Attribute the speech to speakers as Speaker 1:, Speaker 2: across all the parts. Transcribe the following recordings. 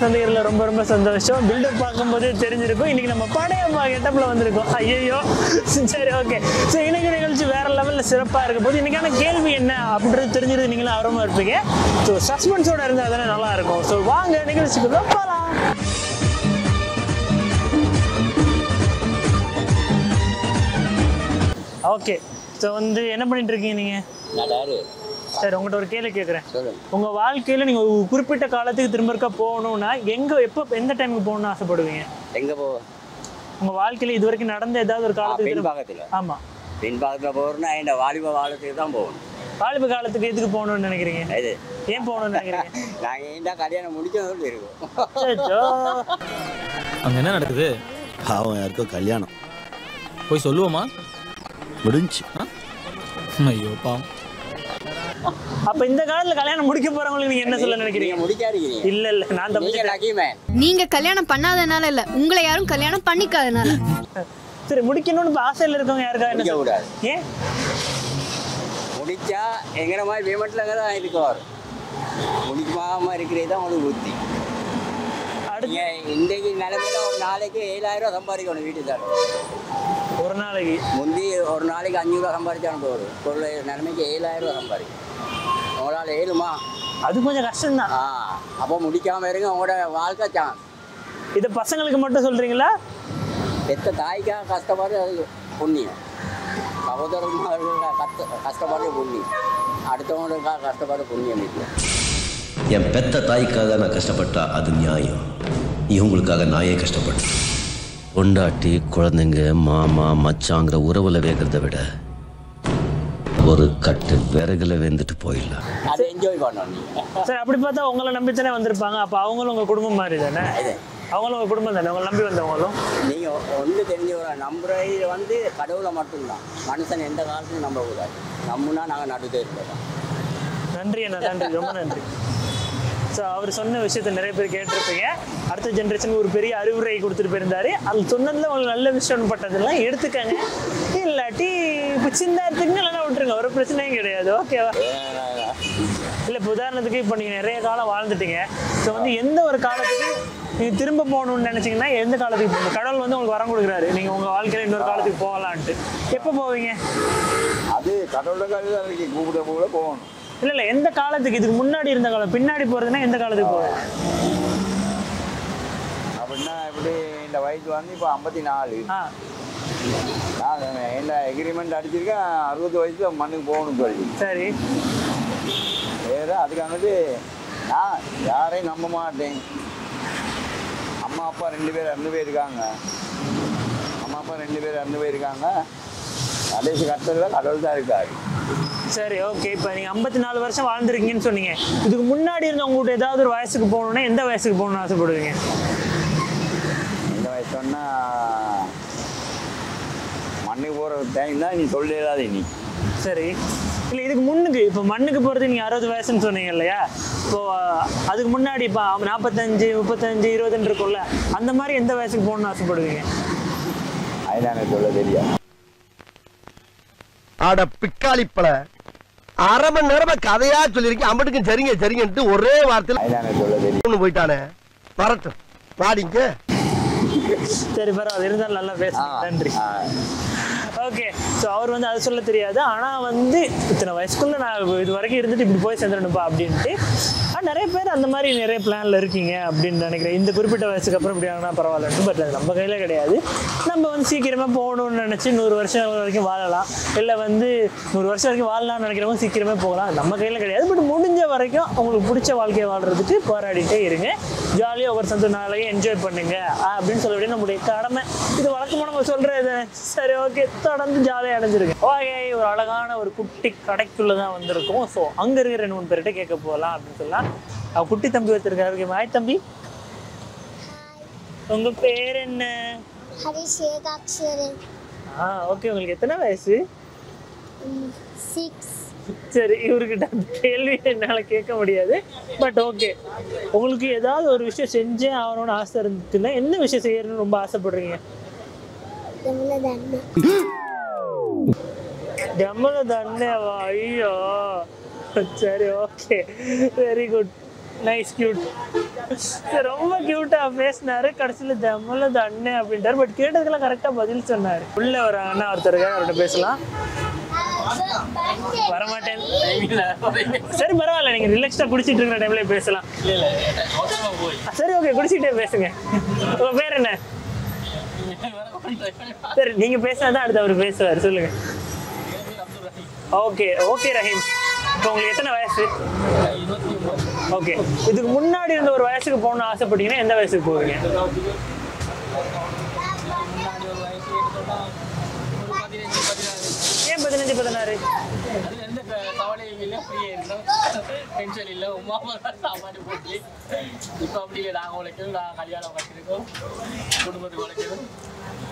Speaker 1: சந்திக்கிறதுல ரொம்ப ரொம்ப சந்தோஷம். பில்டப் பார்க்கும்போது தெரிஞ்சிருக்கும் இன்னைக்கு நம்ம படையம்மா கெட்டப்பில் வந்திருக்கோம். ஐயோ சரி ஓகே. ஸோ இன்னைக்கு நிகழ்ச்சி வேற லெவலில் சிறப்பாக இருக்க போது இன்னைக்கான கேள்வி என்ன அப்படின்றது தெரிஞ்சிருக்கு. நீங்களும் ஆர்வமாக இருப்பீங்க. ஸோ சஸ்பென்ஸோட இருந்தால் தானே நல்லா இருக்கும். ஸோ வாங்க நிகழ்ச்சிக்குள்ள போகலாம். ஓகே. ஸோ என்ன பண்ணிட்டு இருக்கீங்க நீங்கள்? சரி, உங்கள்கிட்ட ஒரு கேள்வி கேட்குறேன். உங்கள் வாழ்க்கையில் நீங்கள் ஒரு குறிப்பிட்ட காலத்துக்கு திரும்ப இருக்க போகணுன்னா எந்த டைமுக்கு போகணும்னு ஆசைப்படுவீங்க?
Speaker 2: எங்கே போவோம்?
Speaker 1: உங்கள் வாழ்க்கையில் இது வரைக்கும் நடந்த ஏதாவது ஒரு காலத்துக்கு?
Speaker 2: பாக்கத்தில்.
Speaker 1: ஆமாம்,
Speaker 2: பெண் பாக்கத்தில் போகிறோம்னா என் வாலிப காலத்துக்கு தான் போகணும்.
Speaker 1: வாலிப காலத்துக்கு எதுக்கு போகணும்னு நினைக்கிறீங்க?
Speaker 2: இது
Speaker 1: ஏன் போகணும்னு நினைக்கிறீங்க?
Speaker 2: நாங்கள் ஏன்டா கல்யாணம் முடிக்கணும் இருக்கோம்.
Speaker 3: அங்கே என்ன நடக்குது?
Speaker 4: பாவம் யாருக்கோ கல்யாணம்.
Speaker 3: போய் சொல்லுவோமா?
Speaker 4: முடிஞ்சு.
Speaker 3: ஐயோ பாவம்.
Speaker 1: அப்ப இந்த காலத்துல கல்யாணம் முடிக்க போறவங்களுக்கு நீங்க என்ன சொல்ல நினைக்கிறீங்க?
Speaker 2: முடிக்காதீங்க.
Speaker 1: இல்ல இல்ல, நான் தப்பிச்சிட்டேன்.
Speaker 5: நீங்க கல்யாணம் பண்ணாதனால இல்ல, உங்களை யாரும் கல்யாணம் பண்ணிக்காதனால.
Speaker 1: சரி, முடிக்கணும்னு ஆசையில இருக்கவங்க யாருக்கா என்ன
Speaker 2: கூடாது?
Speaker 1: ஏன்
Speaker 2: முடிச்சா எங்கிற மாதிரி பேமெண்ட்ல தான் இருக்குவார். முடிக்காம இருக்கிறது தான் உங்களுக்கு புத்தி. இன்றைக்கு நிலைமையில ஒரு நாளைக்கு 7,000 ரூபா சம்பாதிக்கணும் வீட்டுக்காரர்.
Speaker 1: ஒரு நாளைக்கு
Speaker 2: முந்தி ஒரு நாளைக்கு 500 ரூபா சம்பாதிச்சாலும் போதும். பொருள் நிலைமைக்கு 7,000 ரூபா சம்பாதிக்கும். உங்களால் ஏழுமா?
Speaker 1: அது கொஞ்சம் கஷ்டம்தான்.
Speaker 2: அப்போ முடிக்காம இருங்க, உங்களோட வாழ்க்கை சான்ஸ்.
Speaker 1: இதை பசங்களுக்கு மட்டும் சொல்றீங்களா?
Speaker 2: பெத்த தாய்க்காக கஷ்டப்படுறது அது புண்ணியம். சகோதரர்களுக்கு கஷ்டப்படுறது புண்ணியம். அடுத்தவங்களுக்காக கஷ்டப்படுற புண்ணியம் இல்லை.
Speaker 6: என் பெத்த தாய்க்காக நான் கஷ்டப்பட்டா அது நியாயம். இவங்களுக்காக நாயே கஷ்டப்பட்டேன். பொண்டாட்டி குழந்தைங்க மாமா மச்சாங்கிற உறவுல வேகிறத விட ஒரு கட்டு விறகுல வெந்துட்டு போயிடலாம்.
Speaker 2: அதை என்ஜாய் பண்ணணும்.
Speaker 1: சரி, அப்படி பார்த்தா உங்களை நம்பித்தானே வந்திருப்பாங்க. அப்போ அவங்களும் உங்கள் குடும்பம் மாதிரி தானே? அவங்களும் உங்கள் குடும்பம் தானே, உங்களை நம்பி வந்தவங்களும்.
Speaker 2: நீங்கள் ஒன்று தெரிஞ்சவங்க நம்புறது கடவுளை மட்டும்தான். மனுஷன் எந்த காலத்துலையும் நம்பக்கூடாது. நம்புனா நாங்கள் நடுத்தே இருப்போம்.
Speaker 1: நன்றி அண்ணா, நன்றி, ரொம்ப நன்றி. ஸோ அவர் சொன்ன விஷயத்த நிறைய பேர் கேட்டிருப்பீங்க. அடுத்த ஜென்ரேஷனுக்கு ஒரு பெரிய அறிவுரை கொடுத்துட்டு போயிருந்தாரு. அது சொன்னதில் உங்களுக்கு நல்ல விஷயம் பட்டதெல்லாம் எடுத்துக்கங்க. இல்லாட்டி இப்போ சின்னத்துக்குன்னு இல்லைன்னா விட்டுருங்க, ஒரு பிரச்சனையும் கிடையாது. ஓகேவா? இல்லை, இப்போ உதாரணத்துக்கு இப்போ நீங்கள் நிறைய காலம் வாழ்ந்துட்டீங்க. ஸோ எந்த ஒரு காலத்துக்கு நீங்கள் திரும்ப போகணும்னு நினச்சிங்கன்னா எந்த காலத்துக்கு போகணும்? கடவுள் உங்களுக்கு வரம் கொடுக்குறாரு, நீங்கள் உங்கள் வாழ்க்கையில் இன்னொரு காலத்துக்கு போகலான்ட்டு. எப்போ போவீங்க?
Speaker 7: அது கடவுளோட காலத்துக்கு கூப்பிட போகணும்.
Speaker 1: இல்லை இல்லை, எந்த காலத்துக்கு? இதுக்கு முன்னாடி இருந்த காலம், பின்னாடி போகிறதுனா எந்த காலத்துக்கு போவேன்
Speaker 7: அப்படின்னா எப்படி? இந்த வயசு இப்போ 54. நான் என்ன எக்ரிமெண்ட் அடிச்சிருக்கேன், 60 வயசுல மண்ணுக்கு போகணும்னு சொல்லி.
Speaker 1: சரி,
Speaker 7: வேற அதுக்கானது நான் யாரையும் நம்ப மாட்டேன். அம்மா அப்பா 2 பேர் இறந்து போயிருக்காங்க. கடைசி கட்டத்தில் கடவுள் தான் இருக்காரு.
Speaker 1: சரி, ஓகே. இப்போ நீங்கள் 54 வருஷம் வாழ்ந்துருக்கீங்கன்னு சொன்னீங்க. இதுக்கு முன்னாடி இருந்த உங்கள்கிட்ட ஏதாவது ஒரு வயசுக்கு போகணுன்னா எந்த வயசுக்கு போகணும்னு ஆசைப்படுவீங்க?
Speaker 7: எந்த வயசுன்னா மண்ணுக்கு போகிற டைம் தான் நீ சொல்லலாது நீ.
Speaker 1: சரி, இல்லை இதுக்கு முன்னுக்கு இப்போ மண்ணுக்கு போகிறது நீங்கள் 60 வயசுன்னு சொன்னீங்க இல்லையா? இப்போது அதுக்கு முன்னாடி இப்போ 45, 35, 20 இருக்கும்ல, அந்த மாதிரி எந்த வயசுக்கு போகணுன்னு ஆசைப்படுவீங்க?
Speaker 7: அதுதான் எனக்கு சொல்ல தெரியாது.
Speaker 4: ஆட பிக்காளிப்பல அரை மணி நேரமா கதையா சொல்லிருக்கேன். அம்பட்டுக்கும் சரிங்கன்ட்டு ஒரே வார்த்தையில்
Speaker 7: சொல்ல தெரியும்
Speaker 4: போயிட்டானே. வரட்டும், பாடிங்க.
Speaker 1: சரி, பரவாயில்ல, இருந்தாலும் நல்லா பேசுங்க. நன்றி. ஓகே. ஸோ அவர் அது சொல்ல தெரியாது. ஆனால் இத்தனை வயசுக்குள்ள நான் இது வரைக்கும் இருந்துட்டு இப்படி போய் சேர்ந்துடணுப்பா அப்படின்ட்டு. நிறைய பேர் அந்த மாதிரி நிறைய பிளானில் இருக்கீங்க அப்படின்னு நினைக்கிறேன். இந்த குறிப்பிட்ட வயசுக்கு அப்புறம் இப்படி ஆகினா பரவாயில்லன்ட்டு. பட் அது நம்ம கையில் கிடையாது. நம்ம சீக்கிரமாக போகணும்னு நினச்சி 100 வருஷம் வரைக்கும் வாழலாம். இல்லை 100 வருஷம் வரைக்கும் வாழலாம்னு நினைக்கிறவங்க சீக்கிரமே போகலாம். நம்ம கையில் கிடையாது. பட் முடிஞ்ச வரைக்கும் உங்களுக்கு பிடிச்ச வாழ்க்கையை வாழ்கிறதுக்கு போராடிட்டே இருங்க. ஜாலியாக ஒரு சந்தோஷ நாளையும் என்ஜாய் பண்ணுங்க அப்படின்னு சொல்லக்கூடிய நம்முடைய கடமை. இது வழக்கமாக நம்ம சொல்கிறது. சரி, ஓகே, தொடர்ந்து ஜாலியாக அடைஞ்சிருங்க. ஓகே, ஒரு அழகான ஒரு குட்டி கடைக்குள்ளே தான் வந்திருக்கோம். ஸோ அங்கே இருக்கிற 2-3 பேர்கிட்ட கேட்க போகலாம் அப்படின்னு சொல்லலாம். குட்டி தம்பி வச்சிருக்காரு. மாய் தம்பி, உங்க பேர் என்ன? ஓகே, உங்களுக்கு எத்தனை வயசு?
Speaker 5: 6.
Speaker 1: சரி, இவர்கிட்ட கேள்வி என்னால கேட்க முடியாது. பட் ஓகே, உங்களுக்கு ஏதாவது ஒரு விஷயம் செஞ்சே ஆகணும்னு ஆசை இருந்துச்சுன்னா என்ன விஷயம் செய்யணும்னு ரொம்ப ஆசைப்படுறீங்க? டம்மல தண்டேவா? ஐயோ, சரி, okay, very good. Nice cute. ரொம்ப கியூட்டா பேசினாரு. கடைசியில் தமிழது அண்ணன் அப்படின்ட்டாரு. பட் கேட்டதுக்கெல்லாம் கரெக்டா பதில் சொன்னாரு. உள்ள ஒரு அண்ணா ஒருத்தர் அவர்கிட்ட பேசலாம். வரமாட்டேன். சரி பரவாயில்ல, நீங்க ரிலாக்ஸ்டா குடிச்சிட்டு இருக்கிற டைம்ல பேசலாம். சரி ஓகே, குடிச்சிட்டே பேசுங்க. உங்க பேர் என்ன? சரி நீங்க பேசினாதான் அடுத்து அவர் பேசுவார். சொல்லுங்க. ஓகே ஓகே ரஹீம், இப்போ உங்களுக்கு எத்தனை வயசு? ஓகே, இதுக்கு முன்னாடி இருந்த ஒரு வயசுக்கு போகணும்னு ஆசைப்பட்டீங்கன்னா எந்த வயசுக்கு போவீங்க? ஏன் 15 16?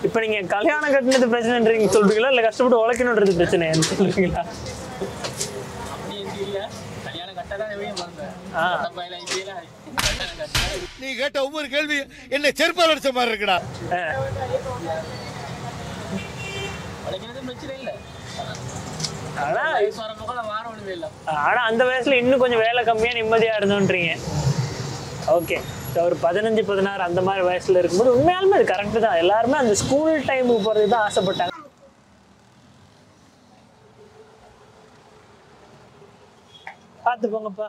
Speaker 1: இப்ப நீங்க கல்யாணம் கட்டினது பிரச்சனைன்றீங்க சொல்றீங்களா, இல்ல கஷ்டப்பட்டு உழைக்கணும்ன்றது பிரச்சனை சொல்றீங்களா?
Speaker 4: நீ கேட்ட ஒவ்வொரு கேள்வி என்ன செருப்பால் அடிச்ச மாதிரி இருக்குடா.
Speaker 1: ஆனா அந்த வயசுல இன்னும் கொஞ்சம் வேலை கம்மியா நிம்மதியா இருந்தோன்றீங்க. ஓகே, ஒரு 15 16 அந்த மாதிரி வயசுல இருக்கும்போது உண்மையாலுமே அது கரெக்ட் தான். எல்லாருமே அந்த ஸ்கூல் டைமுக்கு போறது தான் ஆசைப்பட்டாங்க. பார்த்து போங்கப்பா.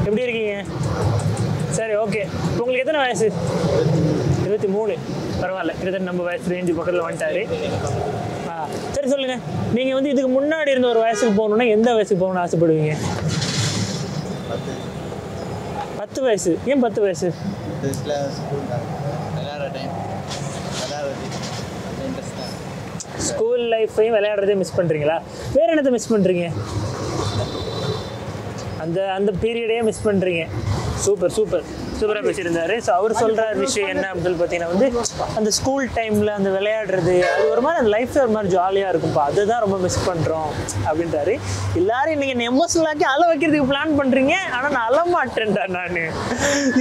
Speaker 1: எப்படி இருக்கீங்க? சரி ஓகே, உங்களுக்கு எத்தனை வயசு? 23. பரவாயில்ல, கிட்டத்தட்ட நம்ம வயசு ரேஞ்சு பக்கத்தில் வந்துட்டாரு. சரி சொல்லுங்க, நீங்க வந்து இதுக்கு முன்னாடி இருந்த ஒரு வயசுக்கு போகணும்னா எந்த வயசுக்கு போகணும்னு ஆசைப்படுவீங்க? 10 வயசு. ஏன் 10 வயசு? ஸ்கூல் லைஃப்பையும் விளையாடுறதையும் மிஸ் பண்றீங்களா? வேற என்னத்தை மிஸ் பண்றீங்க? அந்த அந்த பீரியடே மிஸ் பண்ணுறீங்க. சூப்பர் சூப்பர் சூப்பராக பேசியிருந்தாரு. ஸோ அவர் சொல்கிற விஷயம் என்ன அப்படின்னு பார்த்தீங்கன்னா வந்து அந்த ஸ்கூல் டைமில் அந்த விளையாடுறது அது ஒரு மாதிரி அந்த லைஃப் ஒரு மாதிரி ஜாலியாக இருக்கும்ப்பா, அதுதான் ரொம்ப மிஸ் பண்ணுறோம் அப்படின்றாரு. எல்லாரும் இன்னைக்கு என்ன எமோஷனலாக்கி அழ வைக்கிறதுக்கு பிளான் பண்ணுறீங்க. ஆனால் நான் அழ மாட்டேன்டா, நான்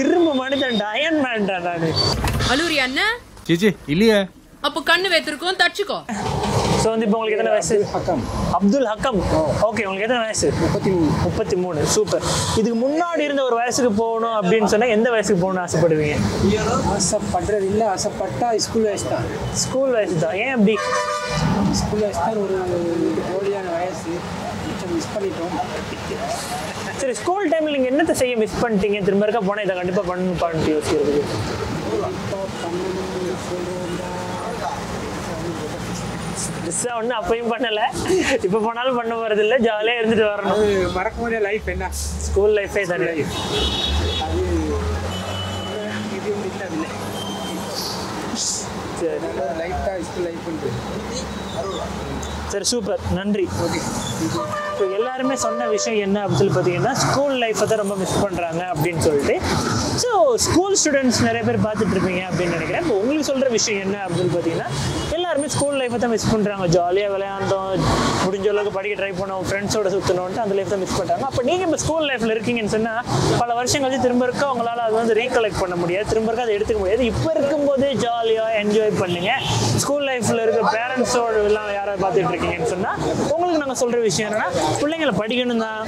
Speaker 1: இரும்பு மனிதன்டா, அயன் மேன்டா நான்.
Speaker 8: அலூரி அண்ணா
Speaker 3: சேச்சி இல்லையே.
Speaker 8: அப்போ கண்ணு வைத்திருக்கோம், தச்சுக்கோ.
Speaker 1: ஸோ வந்து இப்போ உங்களுக்கு எத்தனை வயசு? அப்துல் ஹக்கம். ஓகே, உங்களுக்கு எத்தனை வயசு? 33. சூப்பர். இதுக்கு முன்னாடி இருந்த ஒரு வயசுக்கு போகணும் அப்படின்னு சொன்னால் எந்த வயசுக்கு போகணும்னு ஆசைப்படுவீங்க?
Speaker 9: ஆசைப்படுறது இல்லை, ஆசைப்பட்டா ஸ்கூல் வயசு தான்.
Speaker 1: ஸ்கூல் வயசு தான். ஏன் அப்படி?
Speaker 9: ஸ்கூல் வயசு தான் ஒரு ஜோலியான வயசு, மிஸ் பண்ணிட்டோம்.
Speaker 1: சரி, ஸ்கூல் டைமில் நீங்கள் என்னத்தை செய்ய மிஸ் பண்ணிட்டீங்க? திரும்ப இருக்க போனால் இதை கண்டிப்பாக பண்ணணும்னு யோசிக்கிறது. ஒண்ணு அப்பயும் பண்ணல, இப்ப போனாலும் பண்ண போறது இல்ல, ஜாலியா இருந்துட்டு வரணும்.
Speaker 9: மறக்க முடியாத லைஃப் என்ன?
Speaker 1: ஸ்கூல் லைஃபே தானே. சரி சூப்பர், நன்றி. ஓகே, இப்போ எல்லாருமே சொன்ன விஷயம் என்ன அப்படின்னு சொல்லி பார்த்தீங்கன்னா ஸ்கூல் லைஃப்பை தான் ரொம்ப மிஸ் பண்ணுறாங்க அப்படின்னு சொல்லிட்டு. ஸோ ஸ்கூல் ஸ்டூடெண்ட்ஸ் நிறைய பேர் பார்த்துட்டு இருப்பீங்க அப்படின்னு நினைக்கிறேன். இப்போ உங்களுக்கு சொல்கிற விஷயம் என்ன அப்படின்னு பார்த்தீங்கன்னா எல்லாருமே ஸ்கூல் லைஃப்பை தான் மிஸ் பண்ணுறாங்க. ஜாலியாக விளையாண்டோம், முடிஞ்ச அளவுக்கு படிக்க ட்ரை பண்ணோம், ஃப்ரெண்ட்ஸோட சுற்றணுன்ட்டு அந்த லைஃப் தான் மிஸ் பண்ணுறாங்க. அப்போ நீங்கள் இப்போ ஸ்கூல் லைஃப்பில் இருக்கீங்கன்னு சொன்னால் பல வருஷம் கழிச்சு திரும்ப இருக்க உங்களால் அது வந்து ரீகலெக்ட் பண்ண முடியாது, திரும்ப இருக்க அதை எடுத்துக்க முடியாது. இப்போ இருக்கும்போதே ஜாலியாக என்ஜாய் பண்ணுங்க. ஸ்கூல் லைஃப்பில் இருக்க பேரண்ட்ஸோட எல்லாம் யாராவது பார்த்துட்டு இருக்கீங்கன்னு சொன்னால் உங்களுக்கு நாங்கள் சொல்கிற விஷயம் என்னென்னா பிள்ளைங்களை படிக்கணும் தான்,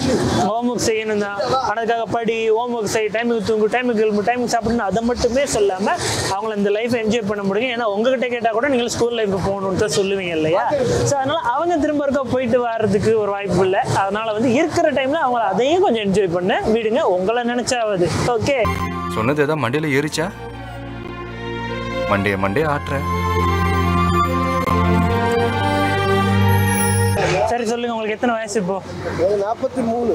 Speaker 1: ஹோம் ஒர்க் செய்யணும் தான், அதுக்காக படி, ஹோம் ஒர்க் செய், டைமுக்கு தூங்கு, டைமுக்கு எழும்பு, டைமுக்கு சாப்பிடணும், அதை மட்டுமே சொல்லாமல் அவங்கள இந்த லைஃப்பை என்ஜாய் பண்ண முடியும். ஏன்னா உங்ககிட்ட கேட்டால் கூட நீங்கள் ஸ்கூல் லைஃப்க்கு போகணுன்னு தான் சொல்லுவீங்க இல்லையா? ஸோ அதனால் அவங்க திரும்ப இருக்க போயிட்டு வர்றதுக்கு ஒரு வாய்ப்பு இல்லை. அதனால் வந்து இருக்கிற டைமில் அவங்கள அதையும் கொஞ்சம் என்ஜாய் பண்ண விடுங்க, உங்களை நினச்சாவது. ஓகே,
Speaker 10: சொன்னது ஏதாவது மண்டையில் ஏறிச்சா? மண்டே ஆட்டுற.
Speaker 1: சரி சொல்லுங்க, உங்களுக்கு எத்தனை வயசு இப்போ?
Speaker 4: 43.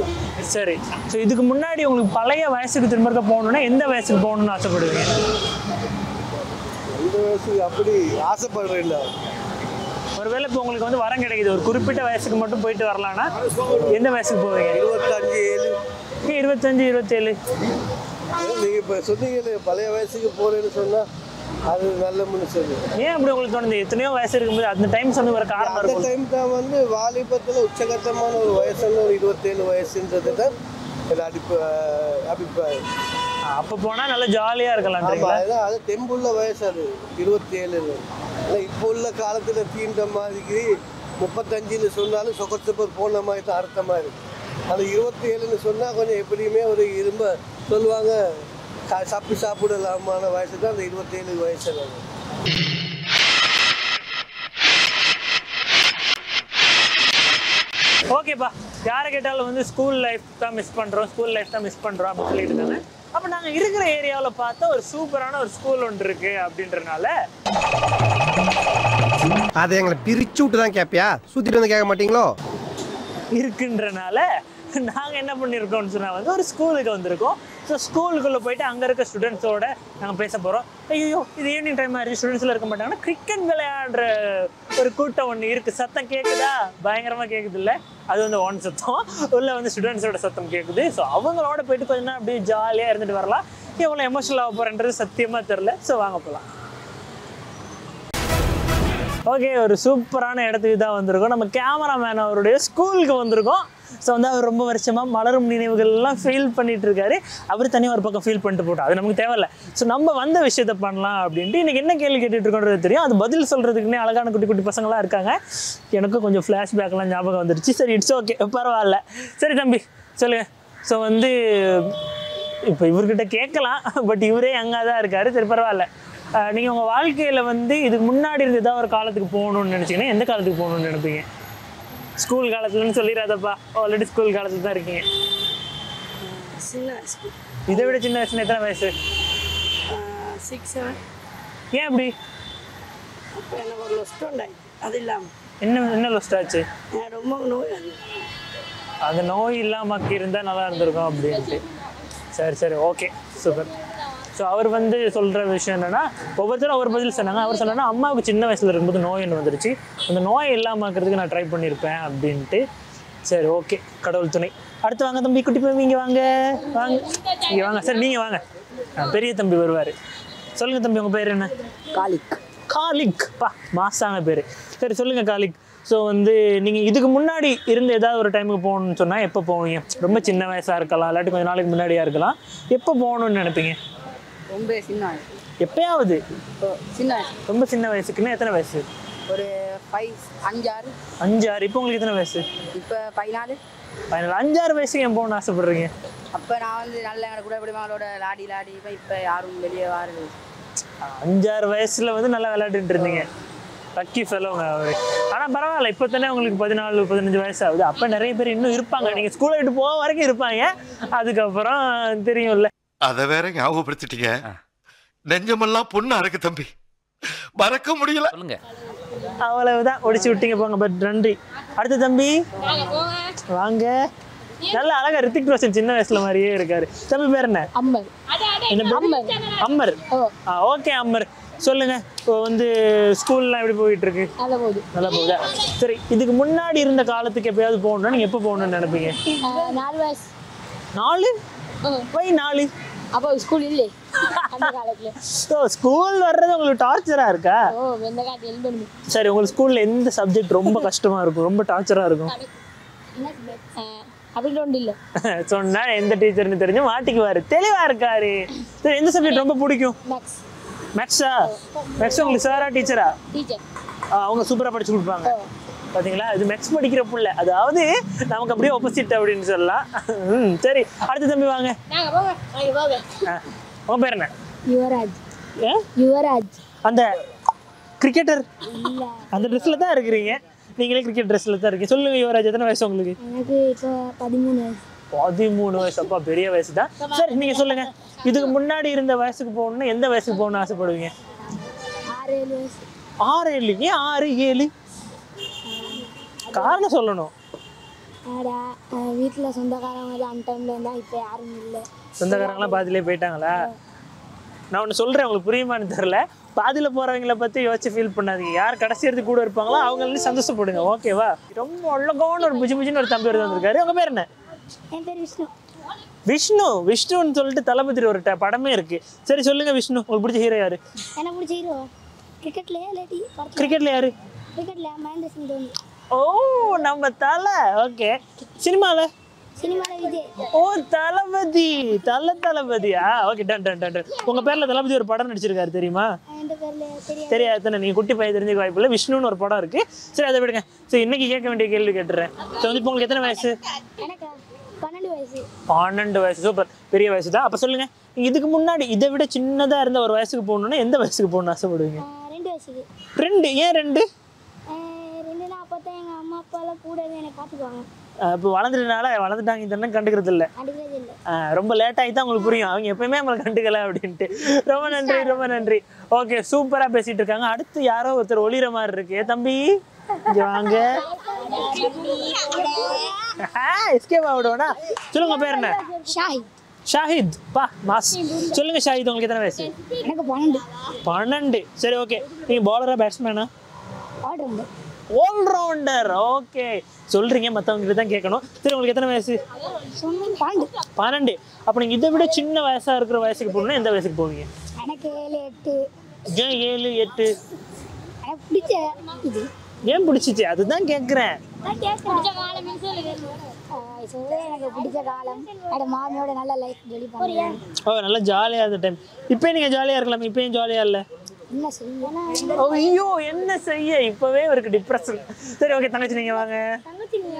Speaker 1: சரி, ஸோ இதுக்கு முன்னாடி உங்களுக்கு பழைய வயசுக்கு திரும்ப இருக்க போகணுன்னா எந்த வயசுக்கு போகணும்னு ஆசைப்படுவீங்க?
Speaker 4: அந்த வயசுக்கு அப்படி ஆசைப்படுறேன் இல்லை.
Speaker 1: ஒருவேளை இப்போ உங்களுக்கு வந்து வரம் கிடைக்குது, ஒரு குறிப்பிட்ட வயசுக்கு மட்டும் போயிட்டு வரலான்னா எந்த வயசுக்கு போவீங்க? 25, 27.
Speaker 4: நீங்கள் இப்போ சொன்னீங்க பழைய வயசுக்கு போகிறேன்னு சொன்னால் அது நல்ல மனுஷன்.
Speaker 1: ஏன் அப்படி உங்களுக்கு தோணுது? எத்தனையோ வயசு இருக்கும்போது அந்த டைம் சொன்ன ஒரு காரணம் இருக்கும்.
Speaker 4: அந்த டைம் தான் வந்து வாலிபத்தில் உச்சகட்டமான ஒரு வயசுன்னு ஒரு 27 வயசுன்றது தான் அபிப்பிராயம்.
Speaker 1: அப்போ போனால் நல்லா ஜாலியாக இருக்கலாம்.
Speaker 4: அது தெம்புள்ள வயசு அது 27. ஆனால் இப்போ உள்ள காலத்தில் தீண்ட மாதிரி 35ன்னு சொன்னாலும் சொக்கச்சப்பர் போன மாதிரி தான் அர்த்தமாக இருக்குது. அது 27ன்னு சொன்னால் கொஞ்சம் எப்படியுமே ஒரு இரும்ப சொல்லுவாங்க சாப்பிடலாமான வயசு தான் அந்த 27 வயசு.
Speaker 1: ஓகேப்பா, யாரை கேட்டாலும் வந்து ஸ்கூல் லைஃப் தான் மிஸ் பண்ணுறோம் அப்படின்னு சொல்லிட்டு இருக்காங்க. அப்போ நாங்கள் இருக்கிற ஏரியாவில் பார்த்தா ஒரு சூப்பரான ஒரு ஸ்கூல் ஒன்று இருக்குது அப்படின்றனால
Speaker 4: அதை எங்களை பிரிச்சு விட்டு தான் கேட்பியா, சுற்றிட்டு வந்து கேட்க மாட்டீங்களோ?
Speaker 1: இருக்குன்றனால நாங்கள் என்ன பண்ணியிருக்கோம்னு சொன்னால் வந்து ஒரு ஸ்கூலுக்கு வந்திருக்கோம். ஸோ ஸ்கூலுக்குள்ளே போயிட்டு அங்கே இருக்க ஸ்டூடெண்ட்ஸோட நாங்கள் பேச போகிறோம். ஐயோ இது ஈவினிங் டைம் ஆகிடுச்சு, ஸ்டூடெண்ட்ஸில் இருக்க மாட்டாங்கன்னா கிரிக்கெட் விளையாடுற ஒரு கூட்டம் ஒன்று இருக்குது. சத்தம் கேட்குதா? பயங்கரமாக கேட்குது இல்லை? அது வந்து ஓன் சத்தம், உள்ள வந்து ஸ்டூடெண்ட்ஸோட சத்தம் கேட்குது. ஸோ அவங்களோட போயிட்டு கொஞ்ச நேரம் அப்படியே ஜாலியாக இருந்துட்டு வரலாம். எவ்வளோ எமோஷனல் ஆக போகிறேன்றது சத்தியமாக தெரில. ஸோ வாங்க போகலாம். ஓகே, ஒரு சூப்பரான இடத்துக்கு தான் வந்திருக்கோம். நம்ம கேமராமேன் அவருடைய ஸ்கூலுக்கு வந்திருக்கோம். ஸோ வந்து அவர் ரொம்ப வருஷமாக மலரும் நினைவுகள்லாம் ஃபீல் பண்ணிட்டு இருக்காரு. அவர் தனியாக ஒரு பக்கம் ஃபீல் பண்ணிட்டு போட்டோம், அது நமக்கு தேவையில்லை. ஸோ நம்ம வந்த விஷயத்த பண்ணலாம் அப்படின்ட்டு இன்றைக்கி என்ன கேள்வி கேட்டுட்டு இருக்கோன்றது தெரியும். அது பதில் சொல்கிறதுக்குன்னே அழகான குட்டி குட்டி பசங்களாம் இருக்காங்க. எனக்கும் கொஞ்சம் ஃப்ளாஷ்பேக்லாம் ஞாபகம் வந்துருச்சு. சரி, இட்ஸ் ஓகே, பரவாயில்ல. சரி தம்பி சொல்லுங்கள். ஸோ வந்து இப்போ இவர்கிட்ட கேட்கலாம், பட் இவரே அங்கே தான் இருக்கார். சரி பரவாயில்ல. நீங்கள் உங்கள் வாழ்க்கையில் வந்து இதுக்கு முன்னாடி இருந்து ஏதாவது ஒரு காலத்துக்கு போகணுன்னு நினச்சிங்கன்னா எந்த காலத்துக்கு போகணுன்னு நினைப்பீங்க? ஸ்கூல் காலத்துலன்னு சொல்லிடாதப்பா, ஆல்ரெடி ஸ்கூல் காலத்தில் தான் இருக்கீங்க.
Speaker 11: சின்ன வயசு.
Speaker 1: இதை விட சின்ன வயசுல எத்தனை வயசு?
Speaker 11: 6, 7.
Speaker 1: ஏன் அப்படி?
Speaker 11: அப்போ எனக்கு ஒரு லொஸ்ட் உண்டாயிடுச்சு. அது இல்லாமல்
Speaker 1: என்ன லொஸ்ட் ஆச்சு?
Speaker 11: ரொம்ப நோய்.
Speaker 1: அந்த நோய் இல்லாமல் இருந்தால் நல்லா இருந்திருக்கும் அப்படின்ட்டு. சரி ஓகே, சூப்பர். ஸோ அவர் வந்து சொல்கிற விஷயம் என்னென்னா, ஒவ்வொருத்தரும் ஒவ்வொரு பதில் சொன்னாங்க. அவர் சொன்னாங்கன்னா அம்மாவுக்கு சின்ன வயசில் இருக்கும்போது நோய் ஒன்று வந்துருச்சு, அந்த நோயை இல்லாமல் இருக்கிறதுக்கு நான் ட்ரை பண்ணியிருப்பேன் அப்படின்ட்டு. சரி ஓகே, கடவுள் துணை. அடுத்து வாங்க தம்பி, குட்டி போய் இங்கே வாங்க. இங்கே வாங்க. சரி நீங்கள் வாங்க, பெரிய தம்பி வருவார். சொல்லுங்கள் தம்பி, உங்கள் பேர் என்ன? காலிக். பா, மாசான பேர். சரி சொல்லுங்கள் காலிக். ஸோ வந்து நீங்கள் இதுக்கு முன்னாடி இருந்து ஏதாவது ஒரு டைமுக்கு போகணுன்னு சொன்னால் எப்போ போவீங்க? ரொம்ப சின்ன வயசாக இருக்கலாம், இல்லாட்டி கொஞ்சம் நாளைக்கு முன்னாடியாக இருக்கலாம். எப்போ போகணுன்னு நினைப்பீங்க?
Speaker 11: ரொம்ப சின்ன வயசு.
Speaker 1: எப்பயாவது?
Speaker 11: சின்ன வயசு.
Speaker 1: ரொம்ப சின்ன வயசுக்குன்னா எத்தனை வயசு?
Speaker 11: ஒரு 5,
Speaker 1: 5, 6. இப்போ உங்களுக்கு எத்தனை வயசு?
Speaker 11: இப்போ 14.
Speaker 1: 5, 6 வயசுக்கு ஏன் போகணும்னு ஆசைப்படுறீங்க?
Speaker 11: அப்போ நான் வந்து நல்ல கூட பிடிமாங்களோட லாடி இப்போ யாரும் வெளியே வாருது.
Speaker 1: 5, 6 வயசில் வந்து நல்லா விளையாடிட்டு இருந்தீங்க. லக்கி ஃபெல்லோங்க அவர். ஆனால் பரவாயில்ல, இப்போ தானே உங்களுக்கு 14, 15 வயசு ஆகுது. அப்போ நிறைய பேர் இன்னும் இருப்பாங்க, நீங்கள் ஸ்கூலை விட்டு போக வரைக்கும் இருப்பாங்க. அதுக்கப்புறம் தெரியும்ல.
Speaker 12: அதை வேற ஞாபகப்படுத்திட்டீங்க. நெஞ்சமெல்லாம் பொண்ணா இருக்கு தம்பி, மறக்க முடியல.
Speaker 1: அவ்வளவுதான், ஒடிச்சு விட்டீங்க, போங்க. பட் நன்றி. அடுத்த தம்பி வாங்க. நல்ல அழகா ரித்திக் ரோஷன் சின்ன வயசுல மாதிரியே இருக்காரு. தம்பி பேர் என்ன?
Speaker 5: அம்மர்.
Speaker 1: அம்மர். ஓகே அம்மர், சொல்லுங்க. இப்போ வந்து ஸ்கூல்லாம் எப்படி போயிட்டு இருக்கு? நல்லா போகுதா? சரி, இதுக்கு முன்னாடி இருந்த காலத்துக்கு எப்பயாவது போகணும்னா நீங்க எப்போ போகணும்னு நினைப்பீங்க?
Speaker 5: 4 வயசு.
Speaker 1: 4? வை 4.
Speaker 5: அப்போ ஸ்கூல் இல்லை அந்த காலத்துல.
Speaker 1: ஸோ ஸ்கூல் வர்றது உங்களுக்கு டார்ச்சரா இருக்கா? சரி, உங்களுக்கு ஸ்கூல்ல எந்த சப்ஜெக்ட் ரொம்ப கஷ்டமா இருக்கும், ரொம்ப டார்ச்சரா இருக்கும்?
Speaker 5: அப்படி ஒன்றும் இல்லை.
Speaker 1: சொன்னா எந்த டீச்சர்னு தெரிஞ்சு மாட்டிக்குவாரு. தெளிவா இருக்காரு. சரி, எந்த சப்ஜெக்ட் ரொம்ப பிடிக்கும்? மேக்ஸா? மேக்ஸ் உங்களுக்கு சாரா டீச்சரா? அவங்க சூப்பரா படிச்சு கொடுப்பாங்க. பார்த்தீங்களா, இது மேக்ஸ் படிக்கிற புள்ள, அதாவது நமக்கு அப்படியே ஆப்போசிட் அப்படின்னு சொல்லலாம். சரி, அடுத்த தம்பி வாங்க. உங்க பேர் என்ன?
Speaker 5: யுவராஜ்.
Speaker 1: அந்த கிரிக்கெட்டர் அந்த ட்ரெஸ்ல தான் இருக்கிறீங்க. நீங்களே கிரிக்கெட் ட்ரெஸ்ல தான் இருக்கீங்க. சொல்லுங்க யுவராஜ், எத்தனை வயசு உங்களுக்கு?
Speaker 5: எனக்கு இப்போ 13 வயசு.
Speaker 1: 13 வயசு. அப்பா பெரிய வயசு தான். சரி, நீங்க சொல்லுங்க, இதுக்கு முன்னாடி இருந்த வயசுக்கு போகணும்னா எந்த வயசுக்கு போகணும்னு ஆசைப்படுவீங்க?
Speaker 5: 6, 7 வயசு.
Speaker 1: 6, 7? ஏன் 6, 7? காரணம் சொல்லணும்.
Speaker 5: வீட்டில் சொந்தக்காரங்க அந்த டைம்ல இருந்தால் இப்போ யாரும் இல்லை.
Speaker 1: சொந்தக்காரங்களாம் பாதியிலே போயிட்டாங்களா? நான் ஒன்று சொல்கிறேன், உங்களுக்கு புரியுமான்னு தெரில. பாதியில் போகிறவங்கள பற்றி யோசிச்சு ஃபீல் பண்ணாதீங்க. யார் கடைசி எடுத்து கூட இருப்பாங்களோ அவங்களே சந்தோஷப்படுங்க, ஓகேவா? ரொம்ப அழகான ஒரு புஜின்னு ஒரு தம்பி ஒருத்தர் வந்திருக்காரு. உங்கள் பேர் என்ன?
Speaker 13: என் பேர் விஷ்ணு.
Speaker 1: விஷ்ணுன்னு சொல்லிட்டு தளபதி ஒரு படமே இருக்கு. சரி சொல்லுங்க விஷ்ணு, உங்களுக்கு பிடிச்ச ஹீரோ யாரு?
Speaker 13: எனக்கு பிடிச்ச ஹீரோ கிரிக்கெட்லயே இல்லாட்டி
Speaker 1: கிரிக்கெட்ல யாரு?
Speaker 13: கிரிக்கெட்ல மகேந்திர சிங் தோனி.
Speaker 1: ஓ நம்ம தலை. ஓகே. சினிமால
Speaker 13: விஜய்.
Speaker 1: ஓ தளபதியா? Okay done done done. உங்க பேர்ல தளபதி ஒரு படம் நடிச்சிருக்காரு தெரியுமா? தெரியாது தானே, நீங்க குட்டி பையன் தெரிஞ்சுக்க வாய்ப்பு இல்லை. விஷ்ணுன்னு ஒரு படம் இருக்கு. சரி அதை விடுங்க. சரி இன்னைக்கு கேட்க வேண்டிய கேள்வி கேட்டுறேன். ஸோ வந்து இப்போ உங்களுக்கு எத்தனை வயசு? 12 வயசு. சூப்பர், பெரிய வயசு தான். அப்போ சொல்லுங்க, இதுக்கு முன்னாடி இதை விட சின்னதா இருந்த ஒரு வயசுக்கு போகணும்னா எந்த வயசுக்கு போகணும்னு ஆசைப்படுவீங்க?
Speaker 13: 2 வயசுக்கு.
Speaker 1: 2? ஏன் 2?
Speaker 13: அப்பதான் எங்க அம்மா அப்பா எல்லாம் கூட என்னை பாத்துக்குவாங்க.
Speaker 1: இப்போ வளர்ந்துட்டாங்க தானே, கண்டுக்கிறது இல்லை. ரொம்ப லேட் ஆகி தான் உங்களுக்கு புரியும், அவங்க எப்பயுமே நம்மளை கண்டுக்கல அப்படின்ட்டு. ரொம்ப நன்றி. ஓகே, சூப்பரா பேசிட்டு இருக்காங்க. அடுத்து யாரோ ஒருத்தர் ஒளிர மாதிரி இருக்கு. தம்பி வாங்க. எஸ்கேப் ஆகிடுவோனா? சொல்லுங்க பேர் என்ன? ஷாஹித். பா மாஸ். சொல்லுங்க ஷாஹித், உங்களுக்கு எத்தனை வயசு?
Speaker 13: எனக்கு
Speaker 1: 12. சரி ஓகே, நீங்க பவுலரா பேட்ஸ்மேனா? ஆல்ரவுண்டர். ஓகே சொல்றீங்க, மற்றவங்க தான் கேட்கணும். சரி உங்களுக்கு எத்தனை வயசு? 12. அப்போ நீங்கள் இதை விட சின்ன வயசாக இருக்கிற வயசுக்கு போகணும்னா எந்த வயசுக்கு போவீங்க?
Speaker 13: எனக்கு 7, 8.
Speaker 1: ஏன் 7, 8?
Speaker 13: எனக்கு பிடிச்ச இது.
Speaker 1: ஏன் பிடிச்சிச்சு அதுதான் கேட்குறேன்.
Speaker 13: எனக்கு பிடிச்ச காலம் என்னோட மாமியோட நல்ல லைஃப் ஜாலி பண்ணுவேன்.
Speaker 1: ஓ நல்லா ஜாலியாக இருந்த டைம். இப்போ நீங்கள் ஜாலியாக இருக்கலாம், இப்போயும் ஜாலியாக இல்லை. ஐயோ என்ன செய்ய, இப்பவே இவருக்கு டிப்ரெஷன். சரி ஓகே, தங்கச்சி நீங்க வாங்க. தங்கச்சி நீங்க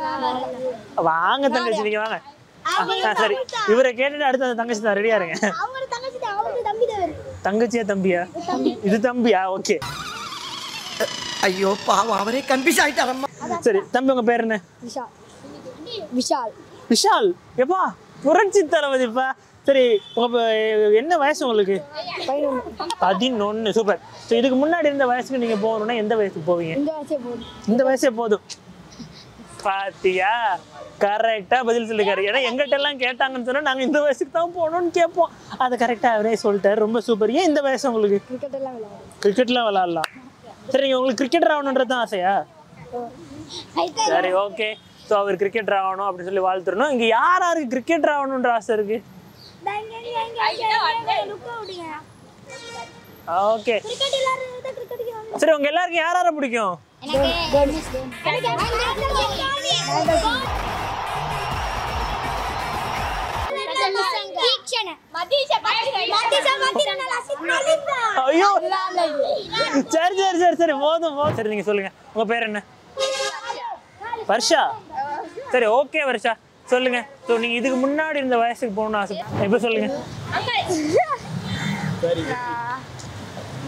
Speaker 1: வாங்க. சரி இவரை கேட்டுட்டு அடுத்த தங்கச்சி தான் ரெடியா இருங்க. தங்கச்சியா தம்பியா? இது தம்பியா? ஓகே.
Speaker 14: ஐயோ பாவம், அவரே கன்ஃபியூஸ் ஆயிட்டாரம்மா.
Speaker 1: சரி தம்பி உங்க பேர் என்ன? விஷால். எப்பா புரட்சி தளபதிப்பா. சரி உங்க என்ன வயசு உங்களுக்கு? 11. சூப்பர். ஸோ இதுக்கு முன்னாடி இருந்த வயசுக்கு நீங்க போகணும்னா எந்த வயசுக்கு போவீங்க? இந்த வயசே போதும். பாத்தியா, கரெக்டா பதில் சொல்லிக்காரு. ஏன்னா எங்கிட்ட எல்லாம் கேட்டாங்கன்னு சொன்னா நாங்க இந்த வயசுக்கு தான் போகணும்னு கேட்போம். அதை கரெக்டா அவரே சொல்லிட்டாரு. ரொம்ப சூப்பர். ஏன் இந்த வயசு உங்களுக்கு? கிரிக்கெட்லாம் விளையாடலாம். சரி உங்களுக்கு கிரிக்கெட்டர் ஆகணுன்றது தான் ஆசையா? சரி ஓகே. ஸோ அவர் கிரிக்கெட்டர் ஆகணும் அப்படின்னு சொல்லி வாழ்த்துறணும். இங்க யாருக்கு கிரிக்கெட்டர் ஆகணுன்ற ஆசை இருக்கு? ஓகே சரி, உங்க எல்லாருக்கும் யார பிடிக்கும்? ஐயோ சரி சரி சரி சரி போதும். சரி நீங்க சொல்லுங்க, உங்க பேர் என்ன? வர்ஷா. சரி ஓகே வர்ஷா சொல்லுங்க. ஸோ நீங்க இதுக்கு முன்னாடி இந்த வயசுக்கு போகணும்னு ஆசை எப்போ சொல்லுங்க?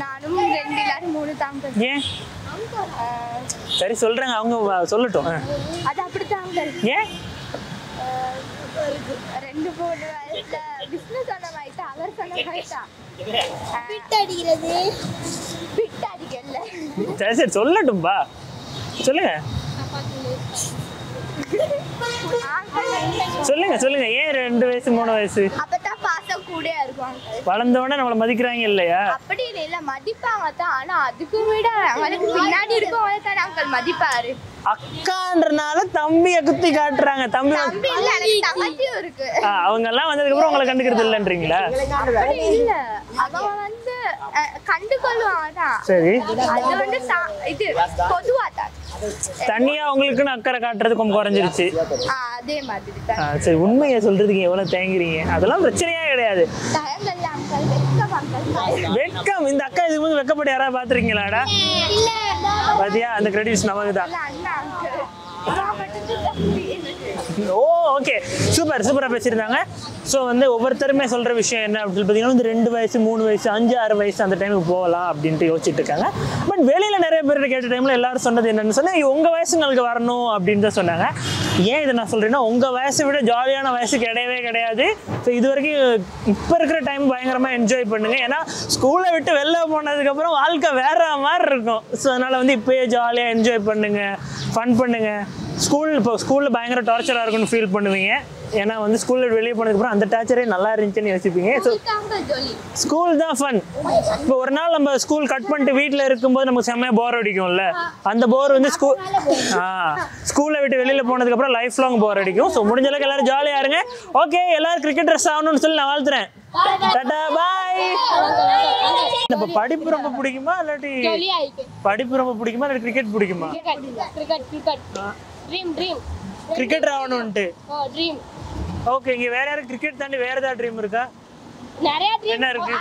Speaker 15: நானும் 2 இல்ல 3 தாங்க.
Speaker 1: ஏன்? சரி சொல்றேங்க, அவங்க சொல்லட்டும்.
Speaker 15: அது அப்படிதாங்க.
Speaker 1: ஏன்?
Speaker 15: 2 3 வயசுல பிசினஸ் ஆன மாதிரி அவர் சொன்ன மாதிரி
Speaker 13: பிட் அடிக்கிறது.
Speaker 15: பிட் அடிக்கல.
Speaker 1: சரி சரி சொல்லட்டும்பா, சொல்லுங்க சொல்லுங்க சொல்லுங்க. ஏன் 2 வயசு 3 வயசு?
Speaker 15: அப்பதான் பாசம் கூட இருக்கும்.
Speaker 1: வளர்ந்தவன நம்மள மதிக்கிறாங்க இல்லையா?
Speaker 15: அப்படி இல்ல, மதிப்பாங்க தான். ஆனா அதுக்கு விட அவங்களுக்கு பின்னாடி இருக்கவங்க தான் அங்கிள் மதிப்பாரு.
Speaker 1: அக்கான்றனால தம்பியை குத்தி காட்டுறாங்க. தம்பி
Speaker 15: இல்ல, எனக்கு தங்கச்சியும் இருக்கு.
Speaker 1: அவங்க எல்லாம் வந்ததுக்கு அப்புறம் உங்களை கண்டுக்கிறது இல்லன்றீங்களா?
Speaker 15: இல்ல, அவங்க வந்து கண்டுகொள்வாங்க தான்.
Speaker 1: சரி,
Speaker 15: அது வந்து இது பொதுவா தான்.
Speaker 1: தனியா உங்களுக்குன்னு அக்கறை காட்டுறது கொஞ்சம் குறைஞ்சிருச்சு.
Speaker 15: அதே மாதிரி தான்.
Speaker 1: சரி, உண்மையை சொல்றதுக்கு எவ்வளவு தேங்குறீங்க? அதெல்லாம் பிரச்சனையே கிடையாது. வெட்கம். இந்த அக்கா இதுக்கு வந்து வெக்கப்பட்டு யாராவது பாத்துருக்கீங்களாடா? பாத்தியா, அந்த கிரெடிட்ஸ் நமக்கு தான். ஓ ஓகே, சூப்பர் சூப்பராக பேசியிருந்தாங்க. ஸோ வந்து ஒவ்வொருத்தருமே சொல்கிற விஷயம் என்ன அப்படின்னு சொல்லி பார்த்தீங்கன்னா வந்து 2 வயசு 3 வயசு 5 6 வயசு அந்த டைமுக்கு போகலாம் அப்படின்ட்டு யோசிச்சுட்டு இருக்காங்க. பட் வெளியில் நிறைய பேர் கேட்ட டைமில் எல்லாரும் சொன்னது என்னென்னு சொன்னால், உங்கள் வயசுங்களுக்கு வரணும் அப்படின்னு தான் சொன்னாங்க. ஏன் இதை நான் சொல்கிறேன்னா, உங்கள் வயசை விட ஜாலியான வயசு கிடையவே கிடையாது. ஸோ இது வரைக்கும் இப்போ இருக்கிற டைம் பயங்கரமாக என்ஜாய் பண்ணுங்கள். ஏன்னா ஸ்கூலை விட்டு வெளில போனதுக்கப்புறம் வாழ்க்கை வேற மாதிரி இருக்கும். ஸோ அதனால் வந்து இப்போயே ஜாலியாக என்ஜாய் பண்ணுங்கள், ஃபன் பண்ணுங்கள். இப்போ ஸ்கூலில் பயங்கர டார்ச்சராக இருக்குன்னு ஃபீல் பண்ணுவீங்க. ஏன்னா வந்து ஸ்கூல்ல வெளியே போனதுக்கப்புறம் அந்த டார்ச்சரே நல்லா இருந்துச்சுன்னு யோசிப்பீங்க. ஸோ ஸ்கூல் தான் ஃபன். இப்போ ஒரு நாள் நம்ம ஸ்கூல் கட் பண்ணிட்டு வீட்டில் இருக்கும்போது நமக்கு செம்மையாக போர் அடிக்கும்ல, அந்த போர் வந்து ஸ்கூலை விட்டு வெளியில் போனதுக்கப்புறம் லைஃப் லாங் போர் அடிக்கும். ஸோ முடிஞ்ச அளவுக்கு எல்லாரும் ஜாலியாக இருங்க. ஓகே, எல்லாரும் கிரிக்கெட்டர்ஸ் ஆகணும்னு சொல்லி நான் வாழ்த்துறேன். டாடா பாய். இப்போ படிப்பு ரொம்ப பிடிக்குமா இல்லாட்டி படிப்பு ரொம்ப பிடிக்குமா இல்லாட்டி கிரிக்கெட் பிடிக்குமா? கிரிக்கெட்டர் ஆகணும்ட்டு. ஓகே, இங்க வேற யாரும் கிரிக்கெட் தாண்டி வேற ஏதாவது ட்ரீம் இருக்கா? என்ன இருக்கு?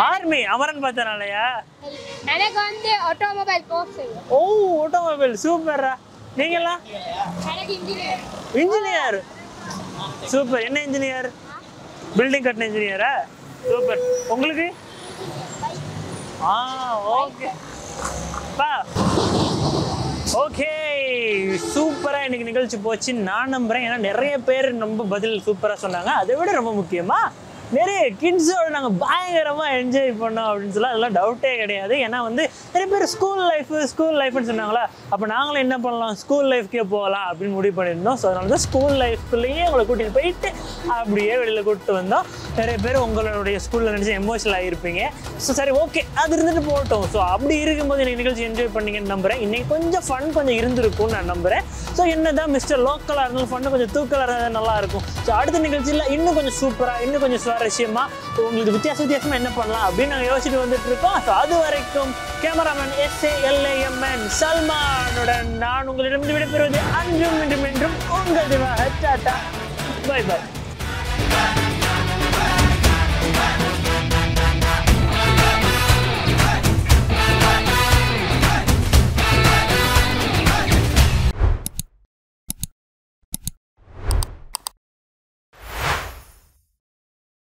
Speaker 1: ஆர்மி. அமரன் பார்த்தனாலயா?
Speaker 15: எனக்கு வந்து ஆட்டோமொபைல் கோர்ஸ்.
Speaker 1: ஓ, ஆட்டோமொபைல் சூப்பரா. நீங்கலாம்?
Speaker 15: எனக்கு இன்ஜினியர்.
Speaker 1: Engineer super. என்ன இன்ஜினியர்? பில்டிங் கட்டின இன்ஜினியரா? சூப்பர். உங்களுக்கு? ஓகே பா. ஓகே, சூப்பரா இன்னைக்கு நிகழ்ச்சி போச்சு நான் நம்புறேன். ஏன்னா நிறைய பேர் ரொம்ப பதில் சூப்பரா சொன்னாங்க. அதை விட ரொம்ப முக்கியமா நிறைய கிட்ஸோட நாங்கள் பயங்கரமாக என்ஜாய் பண்ணோம் அப்படின்னு சொல்லலாம். அதெல்லாம் டவுட்டே கிடையாது. ஏன்னா வந்து நிறைய பேர் ஸ்கூல் லைஃப்னு சொன்னாங்களா, அப்போ நாங்களும் என்ன பண்ணலாம், ஸ்கூல் லைஃப்கே போகலாம் அப்படின்னு முடிவு பண்ணியிருந்தோம். ஸோ அதனால தான் ஸ்கூல் லைஃப்லேயே உங்களை கூட்டிகிட்டு போயிட்டு அப்படியே வெளியில் கூப்பிட்டு வந்தோம். நிறைய பேர் உங்களுடைய ஸ்கூலில் நினச்சி எமோஷனல் ஆகிருப்பீங்க. ஸோ சரி, ஓகே, அது இருந்துட்டு போகட்டும். ஸோ அப்படி இருக்கும்போது நீங்கள் நிகழ்ச்சி என்ஜாய் பண்ணீங்கன்னு நம்புகிறேன். இன்றைக்கி கொஞ்சம் ஃபன் கொஞ்சம் இருந்திருக்கும்னு நான் நம்புகிறேன். ஸோ என்ன தான் மிஸ்டர் லோக்கலாக இருந்தாலும் ஃபன்னு கொஞ்சம் தூக்கலாக இருந்தால் நல்லாயிருக்கும். ஸோ அடுத்த நிகழ்ச்சியில் இன்னும் கொஞ்சம் சூப்பராக, இன்னும் கொஞ்சம் சுவாரஸ்யமா உங்களுக்கு வித்தியாசமா என்ன பண்ணலாம் அப்படின்னு நாங்கள் யோசிச்சுட்டு வந்துட்டு இருக்கோம். ஸோ அது வரைக்கும் கேமராமேன் SALAMN சல்மானுடன் நான் உங்களிடம் விடைபெறுவது அன்றும் இன்றும் என்றும் உங்கள் திவாகர். Tata, bye bye.